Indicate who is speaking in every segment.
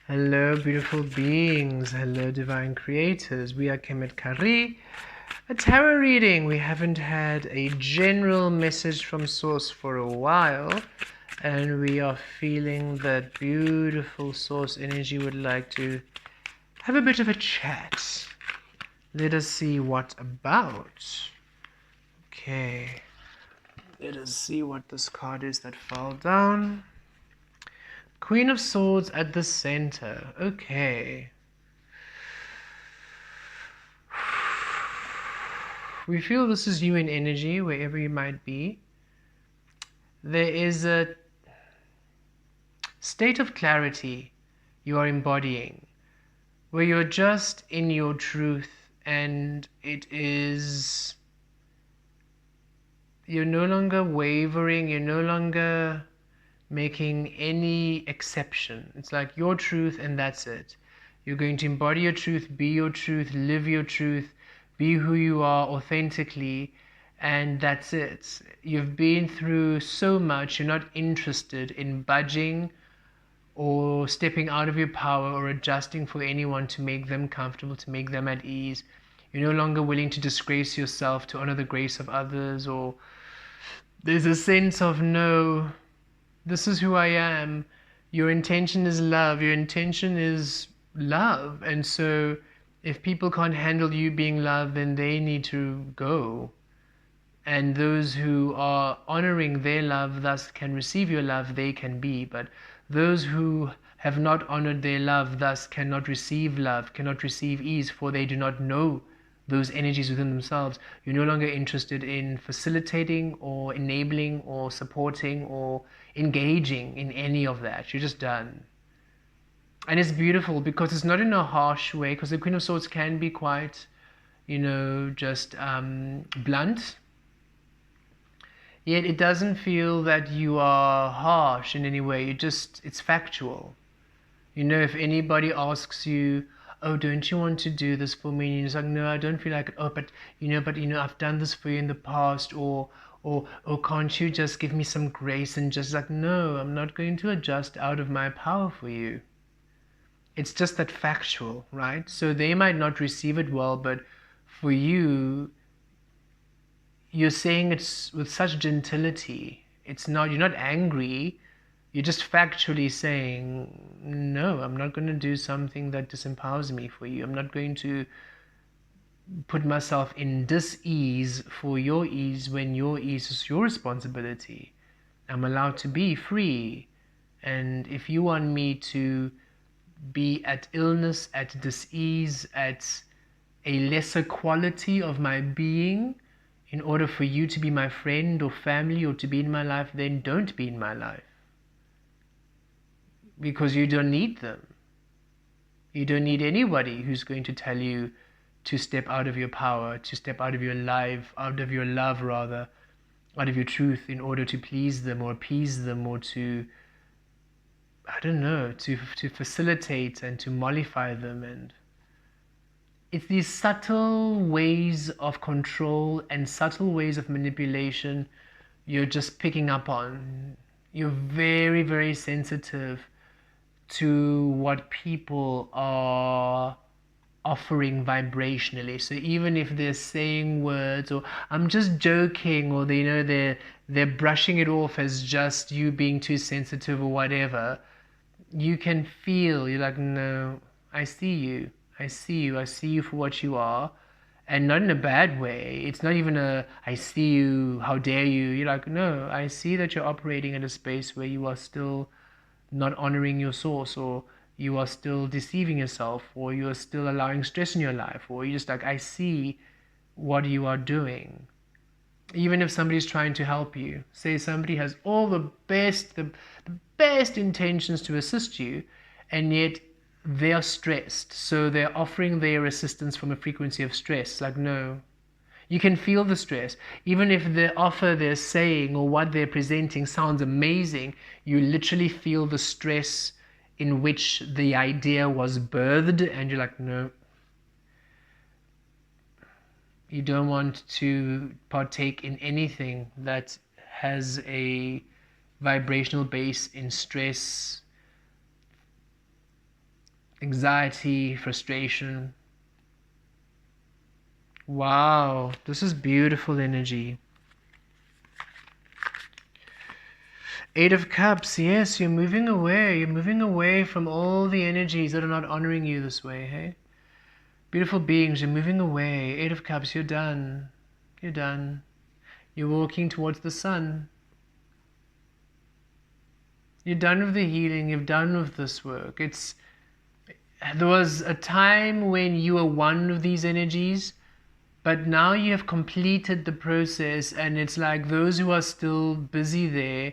Speaker 1: Hello, beautiful beings. Hello, divine creators. We are Kemet Kah-Ri, a tarot reading. We haven't had a general message from Source for a while, and we are feeling that beautiful Source energy would like to have a bit of a chat. Let us see what about. Okay. Let us see what this card is that fell down. Queen of Swords at the center. Okay. We feel this is you in energy, wherever you might be. There is a state of clarity you are embodying, where you're just in your truth, and you're no longer wavering, you're no longer making any exception. It's like your truth and that's it. You're going to embody your truth, be your truth, live your truth, be who you are authentically, and that's it. You've been through so much, you're not interested in budging or stepping out of your power or adjusting for anyone to make them comfortable, to make them at ease. You're no longer willing to disgrace yourself to honor the grace of others, or there's a sense of no, this is who I am. Your intention is love. Your intention is love. And so if people can't handle you being love, then they need to go. And those who are honoring their love, thus can receive your love, they can be. But those who have not honored their love, thus cannot receive love, cannot receive ease, for they do not know those energies within themselves. You're no longer interested in facilitating or enabling or supporting or engaging in any of that. You're just done. And it's beautiful because it's not in a harsh way, because the Queen of Swords can be quite, just blunt. Yet it doesn't feel that you are harsh in any way. It's factual. If anybody asks you, oh, don't you want to do this for me? And you're just like, no, I don't feel like it. Oh, but I've done this for you in the past, or can't you just give me some grace? And just like, no, I'm not going to adjust out of my power for you. It's just that factual, right? So they might not receive it well, but for you, you're saying it with such gentility. You're not angry. You're just factually saying, no, I'm not going to do something that disempowers me for you. I'm not going to put myself in dis-ease for your ease when your ease is your responsibility. I'm allowed to be free. And if you want me to be at illness, at dis-ease, at a lesser quality of my being, in order for you to be my friend or family or to be in my life, then don't be in my life. Because you don't need them. You don't need anybody who's going to tell you to step out of your power, to step out of your life, out of your love rather, out of your truth in order to please them or appease them or to, I don't know, to facilitate and to mollify them. And it's these subtle ways of control and subtle ways of manipulation you're just picking up on. You're very, very sensitive to what people are offering vibrationally. So even if they're saying words or I'm just joking, or they're brushing it off as just you being too sensitive or whatever, you can feel, you're like, no, I see you. I see you. I see you for what you are. And not in a bad way. It's not even I see you, how dare you. You're like, no, I see that you're operating in a space where you are still not honoring your source, or you are still deceiving yourself, or you are still allowing stress in your life, or you're just like, I see what you are doing. Even if somebody's trying to help you, say somebody has all the best intentions to assist you, and yet they are stressed, so they're offering their assistance from a frequency of stress. Like, no, you can feel the stress. Even if the offer they're saying or what they're presenting sounds amazing, you literally feel the stress in which the idea was birthed, and you're like, no. You don't want to partake in anything that has a vibrational base in stress, anxiety, frustration. Wow, this is beautiful energy. Eight of Cups, yes, you're moving away. You're moving away from all the energies that are not honoring you this way, hey? Beautiful beings, you're moving away. Eight of Cups, you're done. You're done. You're walking towards the sun. You're done with the healing. You're done with this work. There was a time when you were one of these energies, but now you have completed the process, and it's like those who are still busy there,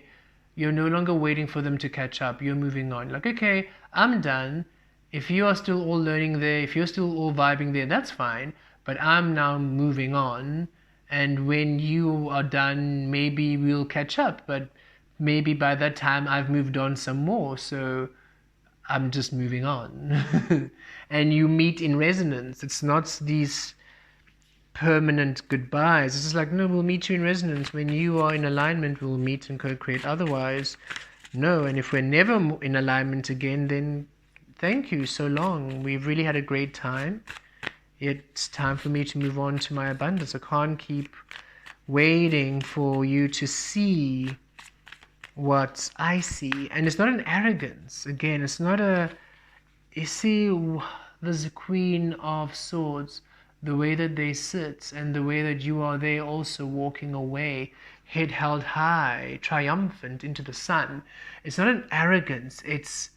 Speaker 1: you're no longer waiting for them to catch up. You're moving on. Like, okay, I'm done. If you are still all learning there, if you're still all vibing there, that's fine. But I'm now moving on. And when you are done, maybe we'll catch up. But maybe by that time I've moved on some more. So I'm just moving on. And you meet in resonance. It's not these permanent goodbyes. It's just like, no, we'll meet you in resonance. When you are in alignment, we'll meet and co-create. Otherwise, no. And if we're never in alignment again, then thank you, so long. We've really had a great time. It's time for me to move on to my abundance. I can't keep waiting for you to see what I see. And it's not an arrogance. Again, it's not a... You see, there's a Queen of Swords. The way that they sit and the way that you are there also walking away, head held high, triumphant into the sun. It's not an arrogance. It's,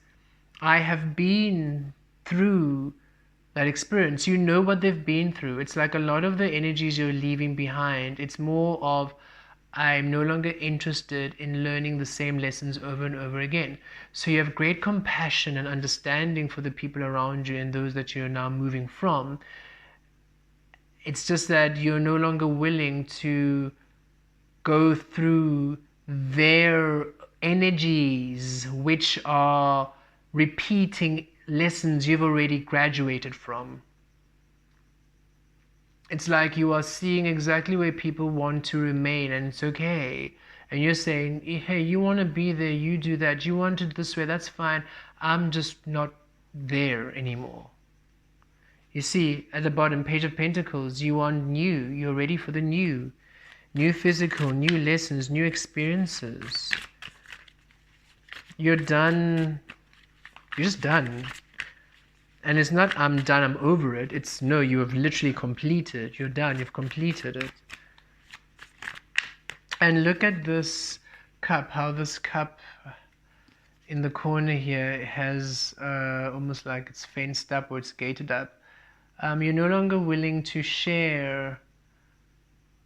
Speaker 1: I have been through that experience. You know what they've been through. It's like a lot of the energies you're leaving behind. It's more of, I'm no longer interested in learning the same lessons over and over again. So you have great compassion and understanding for the people around you and those that you're now moving from. It's just that you're no longer willing to go through their energies, which are repeating lessons you've already graduated from. It's like you are seeing exactly where people want to remain, and it's okay. And you're saying, hey, you want to be there, you do that. You want it this way, that's fine. I'm just not there anymore. You see, at the bottom, Page of Pentacles, you want new. You're ready for the new. New physical, new lessons, new experiences. You're done. You're just done. And it's not, I'm done, I'm over it. It's, no, you have literally completed. You're done, you've completed it. And look at this cup, how this cup in the corner here has almost like it's fenced up or it's gated up. You're no longer willing to share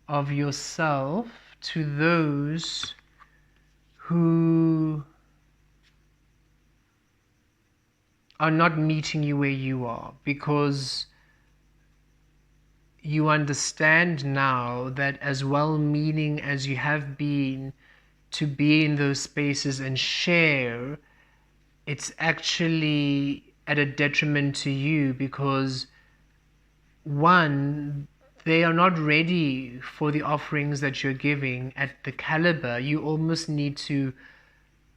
Speaker 1: of yourself to those who are not meeting you where you are, because you understand now that as well-meaning as you have been to be in those spaces and share, it's actually at a detriment to you, because one, they are not ready for the offerings that you're giving at the caliber. You almost need to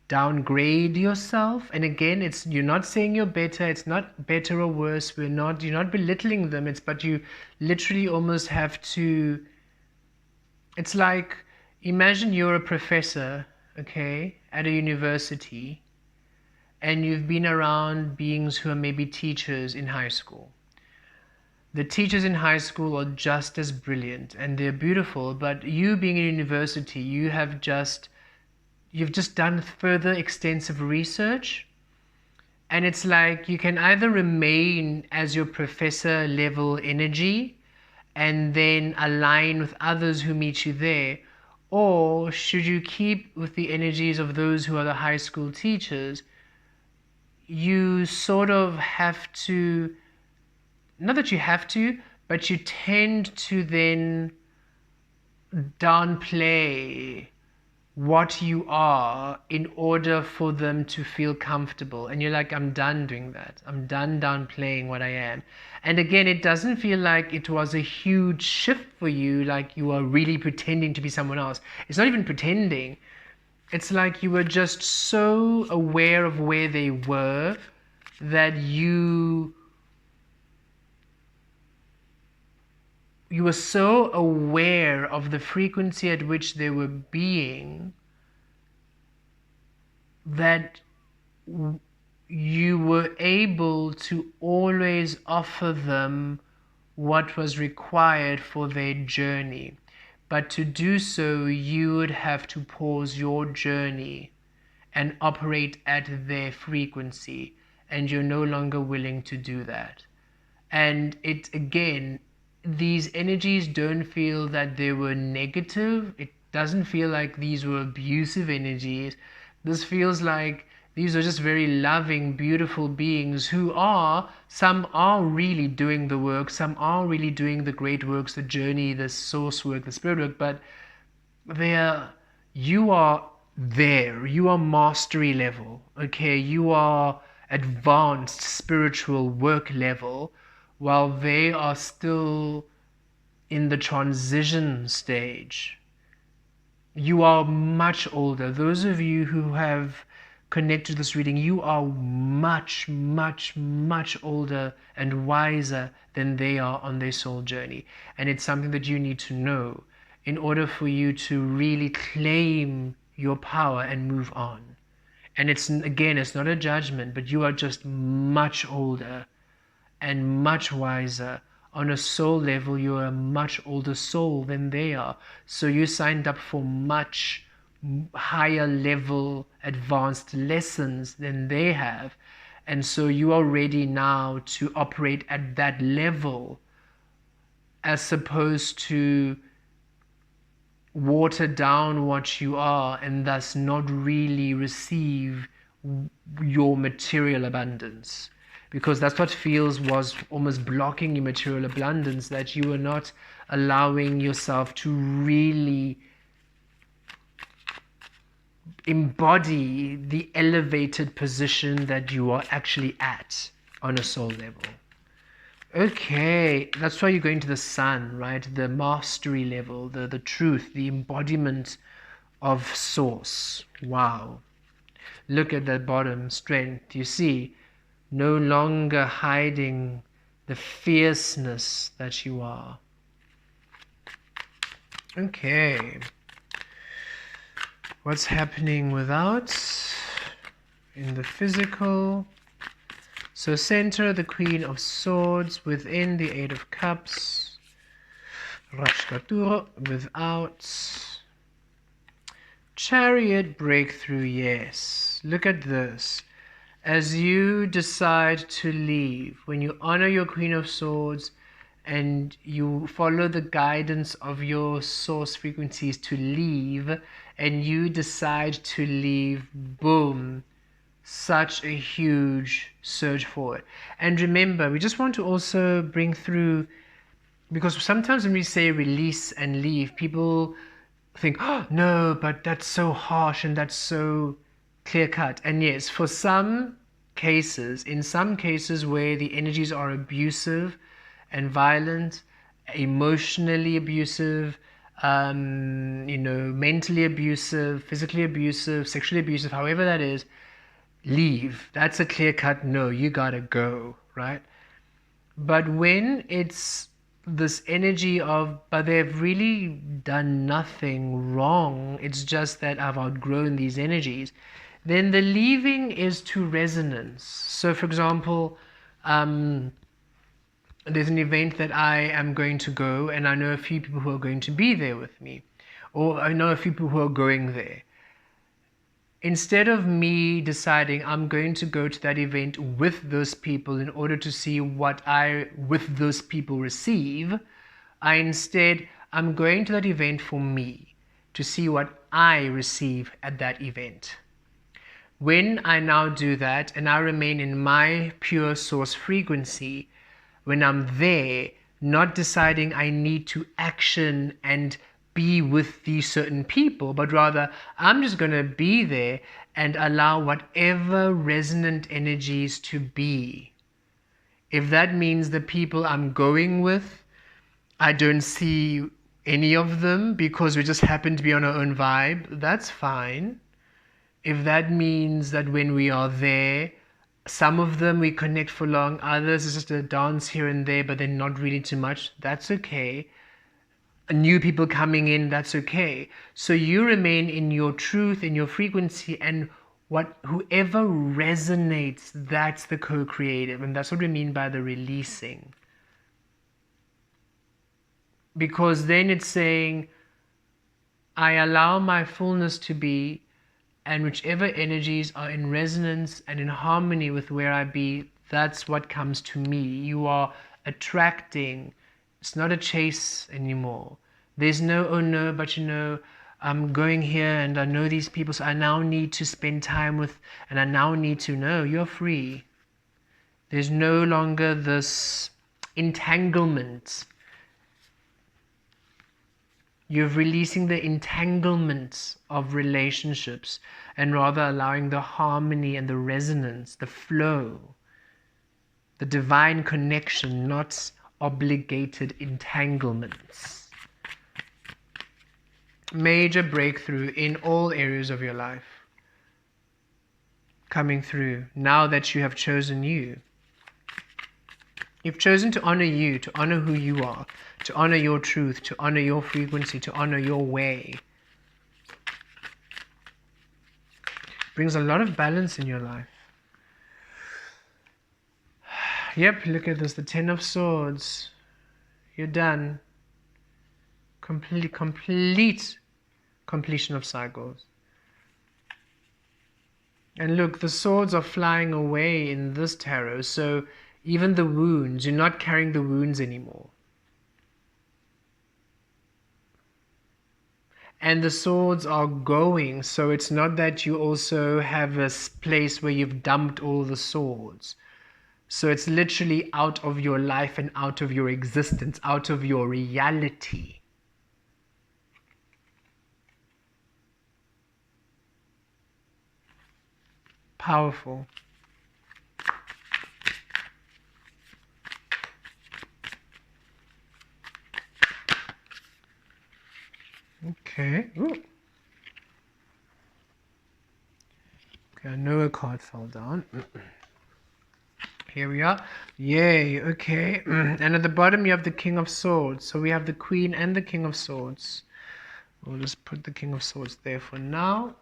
Speaker 1: downgrade yourself. And again, it's, you're not saying you're better, it's not better or worse, you're not belittling them, but you literally almost have to, it's like, imagine you're a professor, okay, at a university, and you've been around beings who are maybe teachers in high school. The teachers in high school are just as brilliant and they're beautiful, but you being in university, you've just done further extensive research, and it's like you can either remain as your professor level energy and then align with others who meet you there, or should you keep with the energies of those who are the high school teachers, you sort of have to, not that you have to, but you tend to then downplay what you are in order for them to feel comfortable. And you're like, I'm done doing that. I'm done downplaying what I am. And again, it doesn't feel like it was a huge shift for you, like you are really pretending to be someone else. It's not even pretending. It's like you were just so aware of where they were that you were so aware of the frequency at which they were being that you were able to always offer them what was required for their journey. But to do so, you would have to pause your journey and operate at their frequency, and you're no longer willing to do that. And it again, these energies don't feel that they were negative. It doesn't feel like these were abusive energies. This feels like these are just very loving, beautiful beings who are, some are really doing the work, some are really doing the great works, the journey, the source work, the spirit work, but you are there, you are mastery level, okay, you are advanced spiritual work level, while they are still in the transition stage. You are much older. Those of you who have connected to this reading, you are much, much, much older and wiser than they are on their soul journey. And it's something that you need to know in order for you to really claim your power and move on. And it's, again, it's not a judgment, but you are just much older and much wiser. On a soul level, you're a much older soul than they are. So you signed up for much higher level advanced lessons than they have. And so you are ready now to operate at that level, as opposed to water down what you are and thus not really receive your material abundance. Because that's what feels was almost blocking your material abundance, that you are not allowing yourself to really embody the elevated position that you are actually at on a soul level. Okay, that's why you're going to the sun, right? The mastery level, the truth, the embodiment of source. Wow. Look at that bottom, strength. You see, no longer hiding the fierceness that you are. Okay. What's happening without? In the physical. So center the Queen of Swords within the Eight of Cups. Rashkaturo without. Chariot breakthrough, yes. Look at this. As you decide to leave, when you honor your Queen of Swords and you follow the guidance of your source frequencies to leave, and you decide to leave, boom, such a huge surge forward. And remember, we just want to also bring through, because sometimes when we say release and leave, people think, oh no, but that's so harsh and that's so clear cut. And yes, for some cases, in some cases where the energies are abusive and violent, emotionally abusive, mentally abusive, physically abusive, sexually abusive, however that is, leave. That's a clear cut no, you gotta go, right? But when it's this energy of, but they've really done nothing wrong, it's just that I've outgrown these energies, then the leaving is to resonance. So for example, there's an event that I am going to go, and I know a few people who are going to be there with me, or I know a few people who are going there. Instead of me deciding I'm going to go to that event with those people in order to see what I, with those people, receive, I'm going to that event for me, to see what I receive at that event. When I now do that and I remain in my pure source frequency, when I'm there, not deciding I need to action and be with these certain people, but rather I'm just going to be there and allow whatever resonant energies to be. If that means the people I'm going with, I don't see any of them because we just happen to be on our own vibe, that's fine. If that means that when we are there, Some of them we connect for long, others is just a dance here and there, but they're not really too much. That's okay. New people coming in, that's okay. So you remain in your truth, in your frequency, and whoever resonates, that's the co-creative, and that's what we mean by the releasing. Because then it's saying, I allow my fullness to be, and whichever energies are in resonance and in harmony with where I be, that's what comes to me. You are attracting. It's not a chase anymore. There's no, oh no, but I'm going here and I know these people, so I now need to spend time with, and I now need to know. You're free. There's no longer this entanglement. You're releasing the entanglements of relationships and rather allowing the harmony and the resonance, the flow, the divine connection, not obligated entanglements. Major breakthrough in all areas of your life coming through now that you have chosen you. You've chosen to honor you, to honor who you are, to honor your truth, to honor your frequency, to honor your way. Brings a lot of balance in your life. Yep, look at this, the Ten of Swords. You're done. Complete completion of cycles. And look, the swords are flying away in this tarot, so even the wounds, you're not carrying the wounds anymore. And the swords are going, so it's not that you also have a place where you've dumped all the swords. So it's literally out of your life and out of your existence, out of your reality. Powerful. Okay. Ooh. Okay, I know a card fell down. Here we are. Yay. Okay. And at the bottom you have the King of Swords. So we have the Queen and the King of Swords. We'll just put the King of Swords there for now.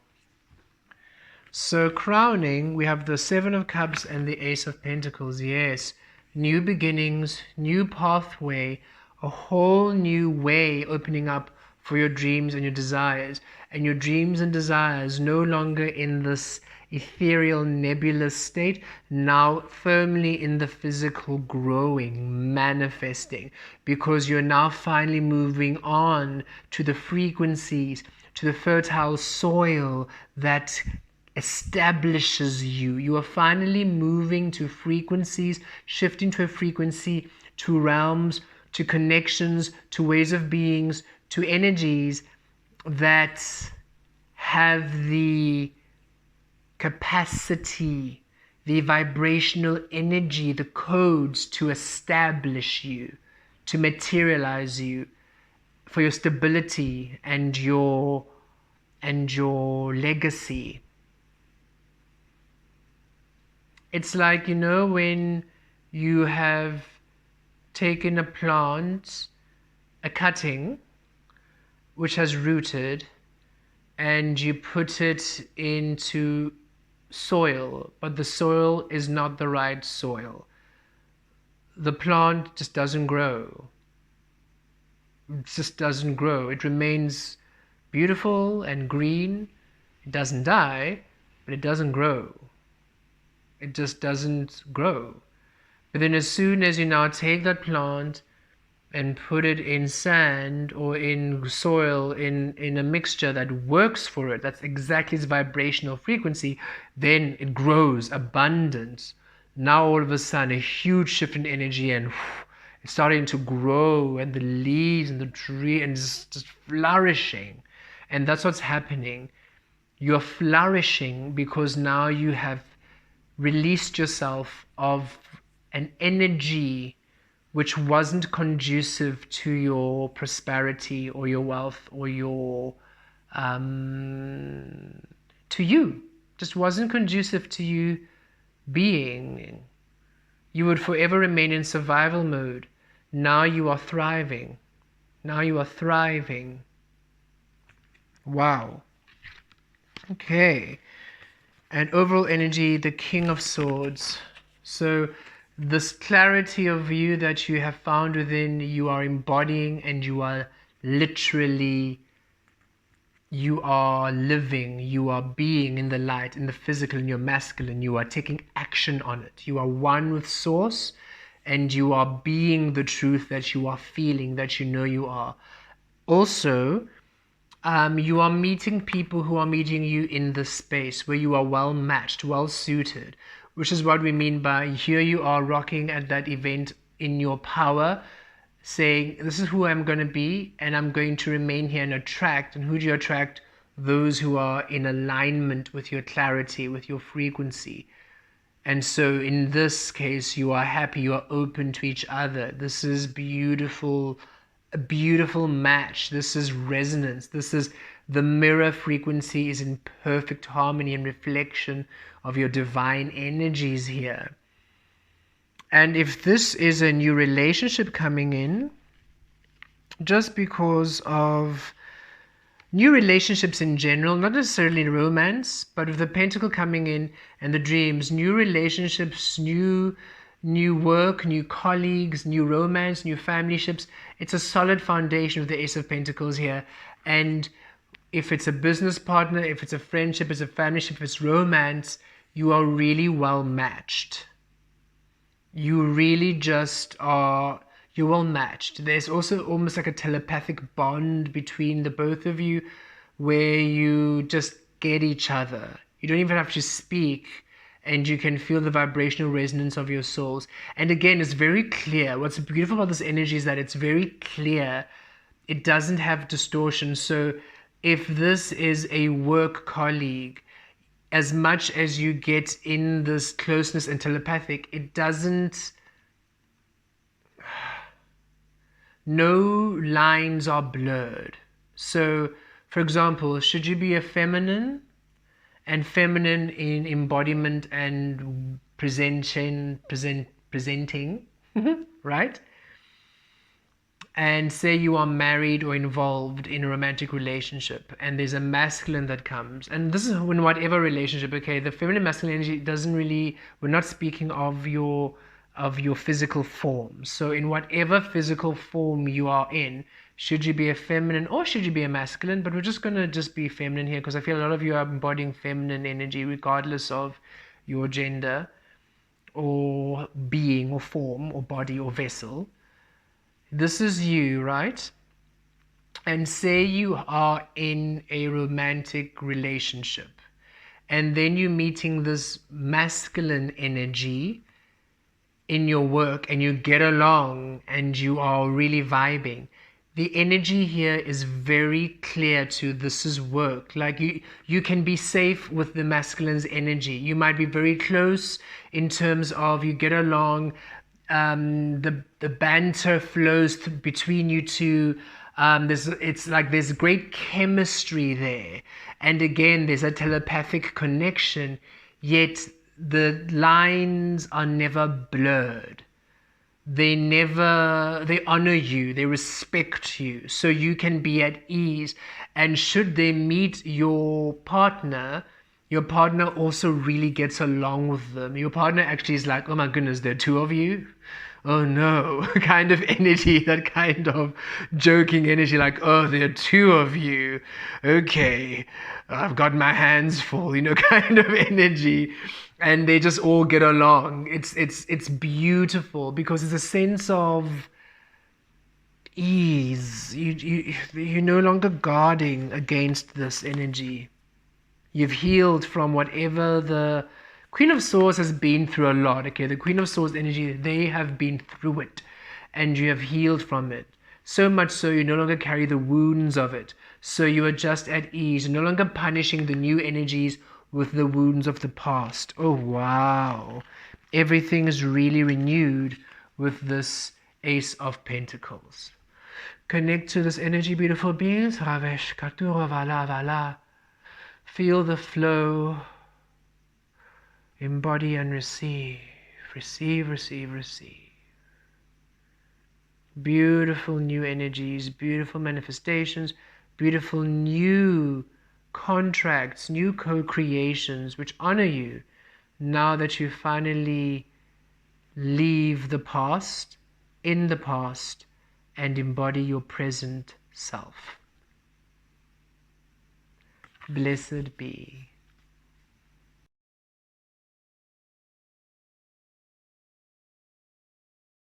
Speaker 1: So crowning, we have the Seven of Cups and the Ace of Pentacles. Yes. New beginnings, new pathway, a whole new way opening up for your dreams and your desires. And your dreams and desires no longer in this ethereal nebulous state, now firmly in the physical, growing, manifesting, because you're now finally moving on to the frequencies, to the fertile soil that establishes you. You are finally moving to frequencies, shifting to a frequency, to realms, to connections, to ways of beings, to energies that have the capacity, the vibrational energy, the codes to establish you, to materialize you for your stability and your legacy. It's like, when you have taken a plant, a cutting, which has rooted, and you put it into soil, but the soil is not the right soil. The plant just doesn't grow. It just doesn't grow. It remains beautiful and green. It doesn't die, but it doesn't grow. It just doesn't grow. But then as soon as you now take that plant and put it in sand or in soil, in a mixture that works for it, that's exactly its vibrational frequency, then it grows abundant. Now all of a sudden a huge shift in energy, and it's starting to grow, and the leaves and the tree and just flourishing. And that's what's happening. You're flourishing because now you have released yourself of an energy which wasn't conducive to your prosperity or your wealth or your to you, just wasn't conducive to you being. You would forever remain in survival mode. Now you are thriving. Now you are thriving. Wow. Okay. And overall energy, the King of Swords. So this clarity of you that you have found within, you are embodying, and you are literally, you are living, you are being in the light, in the physical, in your masculine. You are taking action on it. You are one with source, and you are being the truth that you are feeling, that you know you are. Also, you are meeting people who are meeting you in this space where you are well matched, well suited, which is what we mean by here you are rocking at that event in your power, saying, this is who I'm going to be, and I'm going to remain here and attract. And who do you attract? Those who are in alignment with your clarity, with your frequency. And so in this case, you are happy, you are open to each other. This is beautiful, a beautiful match. This is resonance. This is the mirror frequency is in perfect harmony and reflection of your divine energies here. And if this is a new relationship coming in, just because of new relationships in general, not necessarily romance, but with the pentacle coming in and the dreams, new relationships, new work, new colleagues, new romance, new family ships. It's a solid foundation with the Ace of Pentacles here. And if it's a business partner, if it's a friendship, it's a family ship, if it's romance, you are really well matched. You really just are, you're well matched. There's also almost like a telepathic bond between the both of you where you just get each other. You don't even have to speak, and you can feel the vibrational resonance of your souls. And again, it's very clear. What's beautiful about this energy is that it's very clear. It doesn't have distortion. So if this is a work colleague, as much as you get in this closeness and telepathic, it doesn't, no lines are blurred. So for example, should you be a feminine, and feminine in embodiment and presenting, right? And say you are married or involved in a romantic relationship, and there's a masculine that comes, and this is in whatever relationship, okay? The feminine masculine energy doesn't really, we're not speaking of your physical form. So in whatever physical form you are in, should you be a feminine or should you be a masculine? But we're just going to just be feminine here, because I feel a lot of you are embodying feminine energy regardless of your gender or being or form or body or vessel. This is you, right? And say you are in a romantic relationship, and then you're meeting this masculine energy in your work, and you get along and you are really vibing. The energy here is very clear to this is work. Like you can be safe with the masculine's energy. You might be very close in terms of you get along. The banter flows between you two. It's like there's great chemistry there, and again there's a telepathic connection, yet the lines are never blurred. They honor you, they respect you, so you can be at ease. And should they meet your partner also really gets along with them. Your partner actually is like, oh my goodness, there are two of you? Oh no, kind of energy, that kind of joking energy, like, oh, there are two of you. Okay, I've got my hands full, kind of energy. And they just all get along. It's beautiful, because it's a sense of ease. You're no longer guarding against this energy. You've healed from whatever. The Queen of Swords has been through a lot, okay? The Queen of Swords energy, they have been through it, and you have healed from it. So much so you no longer carry the wounds of it. So you are just at ease. You're no longer punishing the new energies with the wounds of the past. Oh, wow. Everything is really renewed with this Ace of Pentacles. Connect to this energy, beautiful beings. Ravesh, Katura, Vala, Vala. Feel the flow. Embody and receive. Receive, receive, receive. Beautiful new energies, beautiful manifestations, beautiful new contracts, new co-creations which honor you now that you finally leave the past, in the past, and embody your present self. Blessed be.